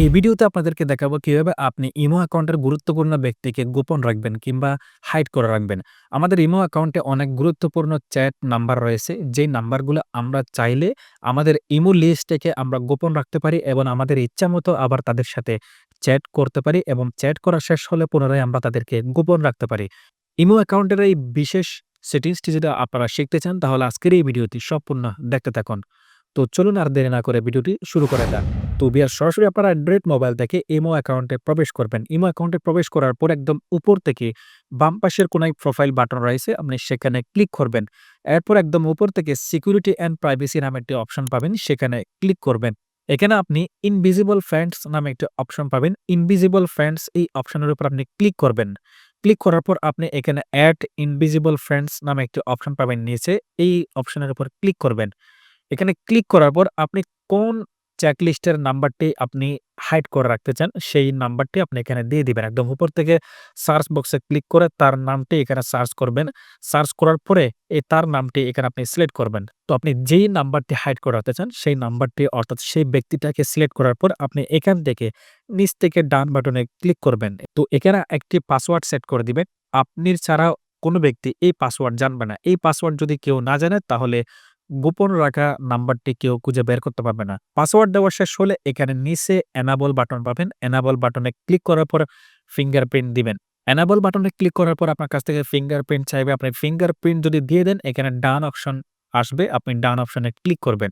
এই ভিডিওতে আপনাদেরকে দেখাবো কিভাবে আপনি ইমো অ্যাকাউন্টের গুরুত্বপূর্ণ ব্যক্তিকে গোপন রাখবেন কিংবা হাইড করে রাখবেন। আমাদের ইমো অ্যাকাউন্টে অনেক গুরুত্বপূর্ণ চ্যাট নাম্বার রয়েছে, যেই নাম্বারগুলো আমরা চাইলে আমাদের ইমো লিস্ট থেকে আমরা গোপন রাখতে পারি এবং আমাদের ইচ্ছামতো আবার তাদের সাথে চ্যাট করতে পারি এবং চ্যাট করা শেষ হলে পুনরায় আমরা তাদেরকে গোপন রাখতে পারি। ইমো অ্যাকাউন্টের এই বিশেষ সেটিংসটি যদি আপনারা শিখতে চান তাহলে আজকের এই ভিডিওটি সম্পূর্ণ দেখতে থাকুন। তো চলুন আর দেরি না করে ভিডিওটি শুরু করা যাক। তো ভিউয়ার্স সরাসরি আপনার অ্যান্ড্রয়েড মোবাইল থেকে ইমো অ্যাকাউন্টে প্রবেশ করবেন। ইমো অ্যাকাউন্টে প্রবেশ করার পর একদম উপর থেকে বাম পাশের কোনায় প্রোফাইল বাটন রয়েছে, আপনি সেখানে ক্লিক করবেন। এরপর একদম উপর থেকে সিকিউরিটি অ্যান্ড প্রাইভেসি নামে একটি অপশন পাবেন, সেখানে ক্লিক করবেন। এখানে আপনি ইনভিজিবল ফ্রেন্ডস নামে একটি অপশন পাবেন। ইনভিজিবল ফ্রেন্ডস এই অপশনের উপর আপনি ক্লিক করবেন। ক্লিক করার পর আপনি এখানে অ্যাড ইনভিজিবল ফ্রেন্ডস নামে একটি অপশন পাবেন নিচে। এই অপশনের উপর ক্লিক করবেন। এখানে ক্লিক করার পর আপনি কোন চেকলিস্টের নাম্বারটি আপনি হাইড করে রাখতে চান, সেই নাম্বারটি আপনি এখানে দিয়ে দিবেন। একদম উপর থেকে সার্চ বক্সে ক্লিক করে তার নামটি এখানে সার্চ করবেন। সার্চ করার পরে তার নামটি এখানে আপনি সিলেক্ট করবেন। তো আপনি যেই নাম্বারটি হাইড করে রাখতে চান, সেই নাম্বারটি অর্থাৎ সেই ব্যক্তিটাকে সিলেক্ট করার পর আপনি এখান থেকে নিচ থেকে ডান বাটনে ক্লিক করবেন। তো এখানে একটি পাসওয়ার্ড সেট করে দিবেন। আপনি ছাড়া কোনো ব্যক্তি এই পাসওয়ার্ড জানবে না। এই পাসওয়ার্ড যদি কেউ না জানে তাহলে গোপন রাখা নাম্বারটি কেউ খুঁজে বের করতে পারবে না। পাসওয়ার্ড দেওয়া শেষ হলে এখানে নিচে এনাবল বাটন পাবেন। এনাবল বাটনে ক্লিক করার পর ফিঙ্গারপ্রিন্ট দিবেন। এনাবল বাটনে ক্লিক করার পর আপনার কাছ থেকে ফিঙ্গারপ্রিন্ট চাইবে। আপনি ফিঙ্গারপ্রিন্ট যদি দিয়ে দেন এখানে ডান অপশন আসবে। আপনি ডান অপশনে ক্লিক করবেন।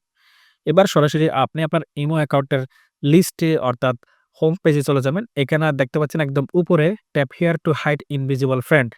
এবার সরাসরি আপনি আপনার ইমো অ্যাকাউন্টের লিস্টে অর্থাৎ হোম পেজে চলে যাবেন। এখানে দেখতে পাচ্ছেন একদম উপরে tap here to hide invisible friend.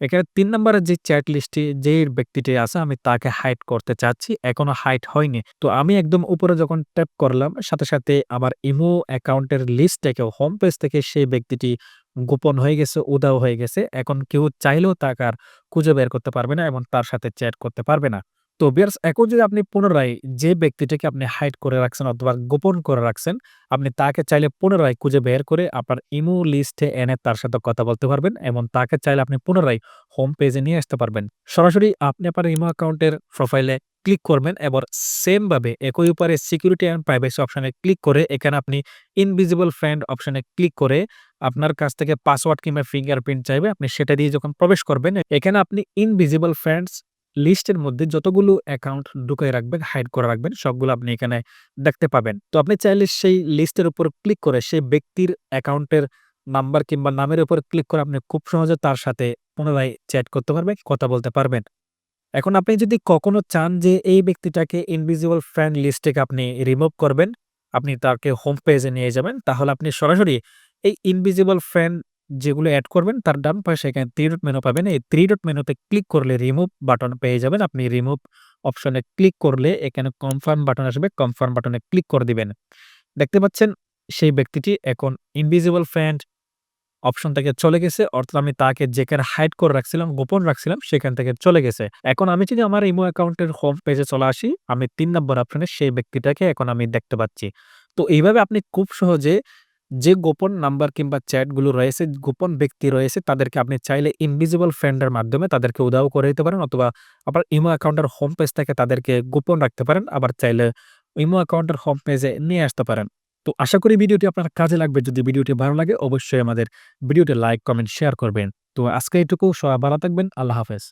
এখানে ৩ নম্বরের যে চ্যাট লিস্টে যেই ব্যক্তিটি আছে আমি তাকে হাইড করতে চাচ্ছি। এখনো হাইড হয়নি। তো আমি একদম উপরে যখন ট্যাপ করলাম সাথে, সাথে আমার ইমো অ্যাকাউন্টের লিস্ট থেকে হোম পেজ থেকে সেই ব্যক্তিটি গোপন হয়ে গেছে, উধাও হয়ে গেছে। এখন কেউ চাইলেও তাকে আর খুঁজে বের করতে পারবে না এবং তার সাথে চ্যাট করতে পারবে না। তো ভিউয়ার্স এখন যদি আপনি পুনরায় যে ব্যক্তিটাকে আপনি হাইড করে রাখছেন অথবা গোপন করে রাখছেন, আপনি তাকে চাইলে পুনরায় খুঁজে বের করে আপনার ইমো লিস্টে এনে তার সাথে কথা বলতে পারবেন এবং তাকে চাইলে আপনি পুনরায় হোম পেজে নিয়ে আসতে পারবেন। সরাসরি আপনি আপনার ইমো অ্যাকাউন্টের প্রোফাইলে ক্লিক করবেন। এবার সেম ভাবে একই উপরে সিকিউরিটি অ্যান্ড প্রাইভেসি অপশনে ক্লিক করে এখানে আপনি ইনভিজিবল ফ্রেন্ড অপশনে ক্লিক করে আপনার কাছ থেকে পাসওয়ার্ড কিংবা ফিঙ্গারপ্রিন্ট চাইবে। আপনি সেটা দিয়ে যখন প্রবেশ করবেন এখানে আপনি ইনভিজিবল ফ্রেন্ডস লিস্টের মধ্যে যতগুলো অ্যাকাউন্ট ঢুকায়ে রাখবেন, হাইড করে রাখবেন সবগুলো আপনি এখানে দেখতে পাবেন। তো আপনি চাইলে সেই লিস্টের উপর ক্লিক করে সেই ব্যক্তির অ্যাকাউন্টের নাম্বার কিংবা নামের উপর ক্লিক করে আপনি খুব সহজে তার সাথে পুনরায় চ্যাট করতে পারবেন, কথা বলতে পারবেন। এখন আপনি যদি কখনো চান যে এই ব্যক্তিটাকে ইনভিজিবল ফ্রেন্ড লিস্ট থেকে আপনি রিমুভ করবেন, আপনি তাকে হোম পেজে নিয়ে যাবেন, তাহলে আপনি সরাসরি এই ইনভিজিবল ফ্রেন্ড যেগুলো এড করবেন তার ডান পাশে এখানে 3 ডট মেনু পাবেন। এই 3 ডট মেনুতে ক্লিক করলে রিমুভ বাটন পেয়ে যাবেন। আপনি রিমুভ অপশনে ক্লিক করলে এখানে কনফার্ম বাটন আসবে। কনফার্ম বাটনে ক্লিক করে দিবেন। দেখতে পাচ্ছেন সেই ব্যক্তিটি এখন ইনভিজিবল ফ্রেন্ড অপশন থেকে চলে গেছে। অর্থাৎ আমি তাকে যেখানে হাইড করে রাখছিলাম, গোপন রাখছিলাম সেখান থেকে চলে গেছে। এখন আমি যদি আমার ইমো অ্যাকাউন্টের হোম পেজে চলে আসি, আমি ৩ নম্বর অপশনে সেই ব্যক্তিটাকে এখন আমি দেখতে পাচ্ছি। তো এইভাবে আপনি খুব সহজে যে গোপন নাম্বার কিংবা চ্যাট গুলো রয়েছে, গোপন ব্যক্তি রয়েছে তাদেরকে আপনি চাইলে ইনভিজিবল ফ্রেন্ড এর মাধ্যমে তাদেরকে উধাও করে দিতে পারেন অথবা আপনার ইমো অ্যাকাউন্টের হোম পেজ থেকে তাদেরকে গোপন রাখতে পারেন। আবার চাইলে ইমো অ্যাকাউন্টের হোম পেজে নিয়ে আসতে পারেন। তো আশা করি ভিডিওটি আপনার কাজে লাগবে। যদি ভিডিওটি ভালো লাগে অবশ্যই আমাদের ভিডিওতে লাইক, কমেন্ট, শেয়ার করবেন। তো আজকে এটুকু। সবাই ভালো থাকবেন। আল্লাহ হাফেজ।